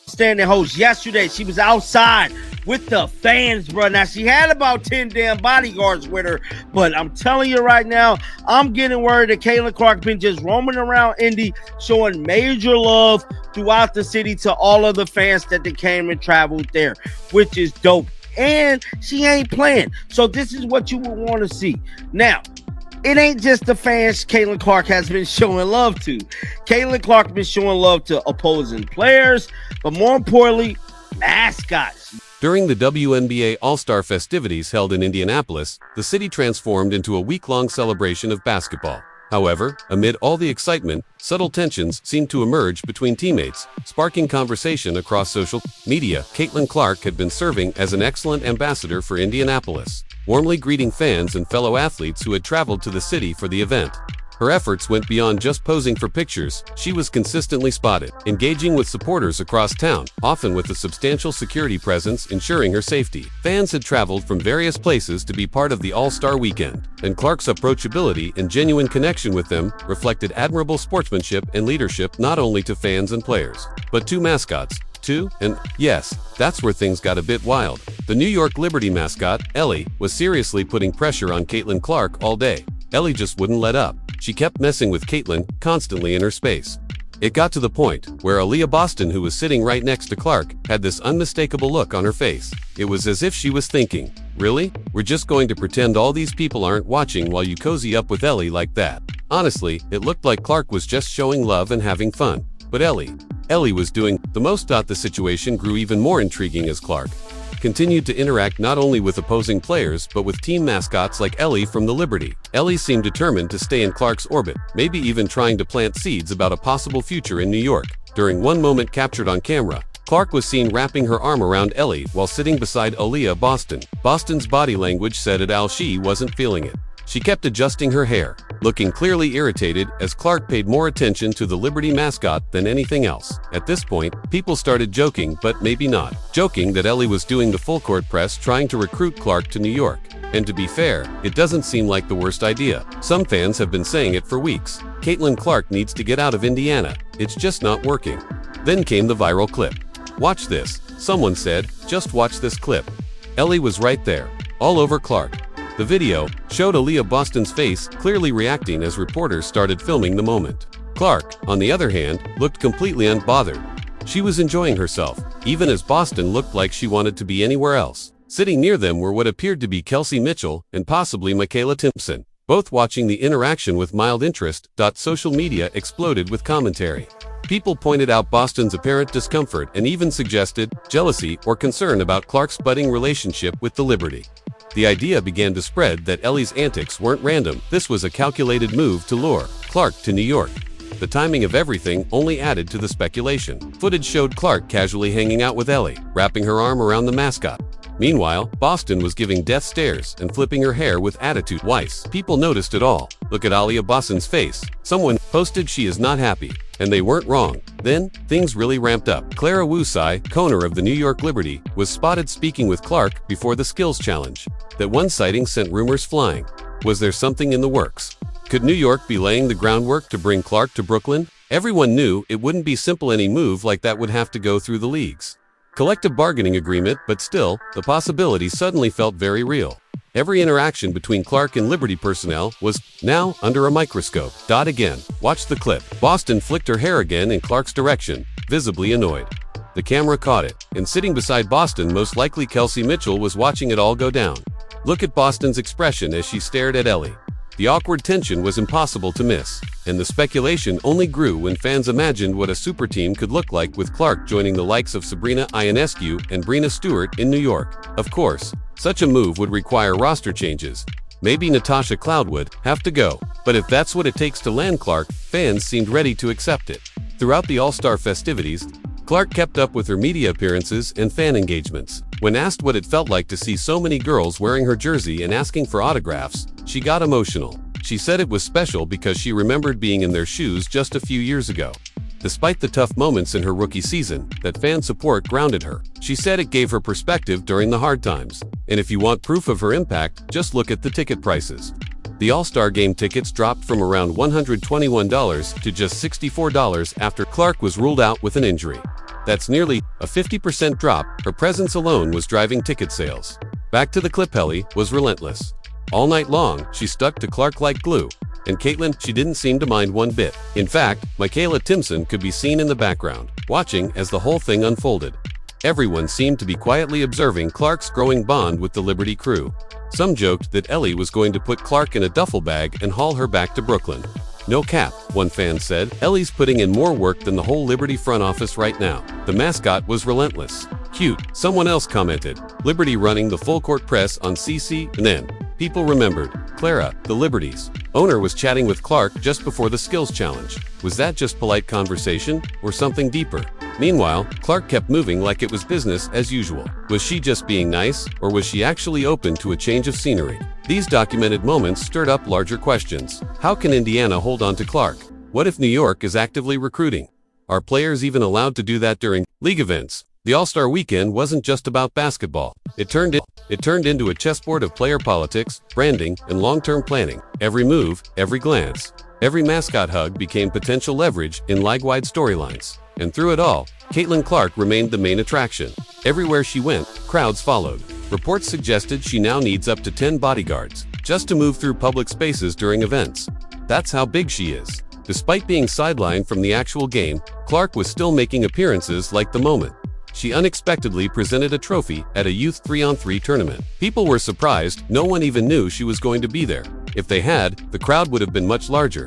standing host yesterday. She was outside with the fans, bro. Now, she had about 10 damn bodyguards with her, but I'm telling you right now, I'm getting word that Caitlin Clark been just roaming around Indy, showing major love throughout the city to all of the fans that they came and traveled there, which is dope. And she ain't playing. So this is what you would want to see. Now, it ain't just the fans Caitlin Clark has been showing love to. Caitlin Clark has been showing love to opposing players, but more importantly, mascots. During the WNBA All-Star festivities held in Indianapolis, the city transformed into a week-long celebration of basketball. However, amid all the excitement, subtle tensions seemed to emerge between teammates, sparking conversation across social media. Caitlin Clark had been serving as an excellent ambassador for Indianapolis, warmly greeting fans and fellow athletes who had traveled to the city for the event. Her efforts went beyond just posing for pictures. She was consistently spotted, engaging with supporters across town, often with a substantial security presence ensuring her safety. Fans had traveled from various places to be part of the All-Star weekend, and Clark's approachability and genuine connection with them reflected admirable sportsmanship and leadership not only to fans and players, but to mascots, too. And yes, that's where things got a bit wild. The New York Liberty mascot, Ellie, was seriously putting pressure on Caitlin Clark all day. Ellie just wouldn't let up. She kept messing with Caitlin, constantly in her space. It got to the point where Aliyah Boston, who was sitting right next to Clark, had this unmistakable look on her face. It was as if she was thinking, really? We're just going to pretend all these people aren't watching while you cozy up with Ellie like that. Honestly, it looked like Clark was just showing love and having fun. But Ellie was doing the most. The situation grew even more intriguing as Clark continued to interact not only with opposing players but with team mascots like Ellie from the Liberty. Ellie seemed determined to stay in Clark's orbit, maybe even trying to plant seeds about a possible future in New York. During one moment captured on camera, Clark was seen wrapping her arm around Ellie while sitting beside Aliyah Boston. Boston's body language said it all. She wasn't feeling it. She kept adjusting her hair, looking clearly irritated as Clark paid more attention to the Liberty mascot than anything else. At this point, people started joking, but maybe not, joking that Ellie was doing the full court press trying to recruit Clark to New York. And to be fair, it doesn't seem like the worst idea. Some fans have been saying it for weeks. Caitlin Clark needs to get out of Indiana. It's just not working. Then came the viral clip. Watch this, someone said, just watch this clip. Ellie was right there, all over Clark. The video showed Aliyah Boston's face clearly reacting as reporters started filming the moment. Clark, on the other hand, looked completely unbothered. She was enjoying herself, even as Boston looked like she wanted to be anywhere else. Sitting near them were what appeared to be Kelsey Mitchell and possibly Michaela Timpson, both watching the interaction with mild interest. Social media exploded with commentary. People pointed out Boston's apparent discomfort and even suggested jealousy or concern about Clark's budding relationship with the Liberty. The idea began to spread that Ellie's antics weren't random. This was a calculated move to lure Clark to New York. The timing of everything only added to the speculation. Footage showed Clark casually hanging out with Ellie, wrapping her arm around the mascot. Meanwhile, Boston was giving death stares and flipping her hair with attitude. Twice, people noticed it all. Look at Aliyah Boston's face. Someone posted she is not happy. And they weren't wrong. Then, things really ramped up. Clara Wusai, owner of the New York Liberty, was spotted speaking with Clark before the skills challenge. That one sighting sent rumors flying. Was there something in the works? Could New York be laying the groundwork to bring Clark to Brooklyn? Everyone knew it wouldn't be simple. Any move like that would have to go through the league's collective bargaining agreement, but still, the possibility suddenly felt very real. Every interaction between Clark and Liberty personnel was now under a microscope. Again, watch the clip. Boston flicked her hair again in Clark's direction, visibly annoyed. The camera caught it, and sitting beside Boston, most likely Kelsey Mitchell, was watching it all go down. Look at Boston's expression as she stared at Ellie. The awkward tension was impossible to miss, and the speculation only grew when fans imagined what a super team could look like with Clark joining the likes of Sabrina Ionescu and Breanna Stewart in New York. Of course, such a move would require roster changes. Maybe Natasha Cloud would have to go, but if that's what it takes to land Clark, fans seemed ready to accept it. Throughout the All-Star festivities, Clark kept up with her media appearances and fan engagements. When asked what it felt like to see so many girls wearing her jersey and asking for autographs, she got emotional. She said it was special because she remembered being in their shoes just a few years ago. Despite the tough moments in her rookie season, that fan support grounded her. She said it gave her perspective during the hard times. And if you want proof of her impact, just look at the ticket prices. The All-Star Game tickets dropped from around $121 to just $64 after Clark was ruled out with an injury. That's nearly a 50% drop. Her presence alone was driving ticket sales. Back to the clip. Ellie was relentless. All night long, she stuck to Clark like glue. And Caitlin, she didn't seem to mind one bit. In fact, Michaela Timpson could be seen in the background, watching as the whole thing unfolded. Everyone seemed to be quietly observing Clark's growing bond with the Liberty crew. Some joked that Ellie was going to put Clark in a duffel bag and haul her back to Brooklyn. No cap, one fan said. Ellie's putting in more work than the whole Liberty front office right now. The mascot was relentless. Cute, someone else commented. Liberty running the full court press on CC, and then people remembered. Clara, the Liberty's owner, was chatting with Clark just before the skills challenge. Was that just polite conversation, or something deeper? Meanwhile, Clark kept moving like it was business as usual. Was she just being nice, or was she actually open to a change of scenery? These documented moments stirred up larger questions. How can Indiana hold on to Clark? What if New York is actively recruiting? Are players even allowed to do that during league events? The All-Star Weekend wasn't just about basketball. It turned into a chessboard of player politics, branding, and long-term planning. Every move, every glance, every mascot hug became potential leverage in league-wide storylines. And through it all, Caitlin Clark remained the main attraction. Everywhere she went, crowds followed. Reports suggested she now needs up to 10 bodyguards just to move through public spaces during events. That's how big she is. Despite being sidelined from the actual game, Clark was still making appearances like the moment. She unexpectedly presented a trophy at a youth 3-on-3 tournament. People were surprised, no one even knew she was going to be there. If they had, the crowd would have been much larger.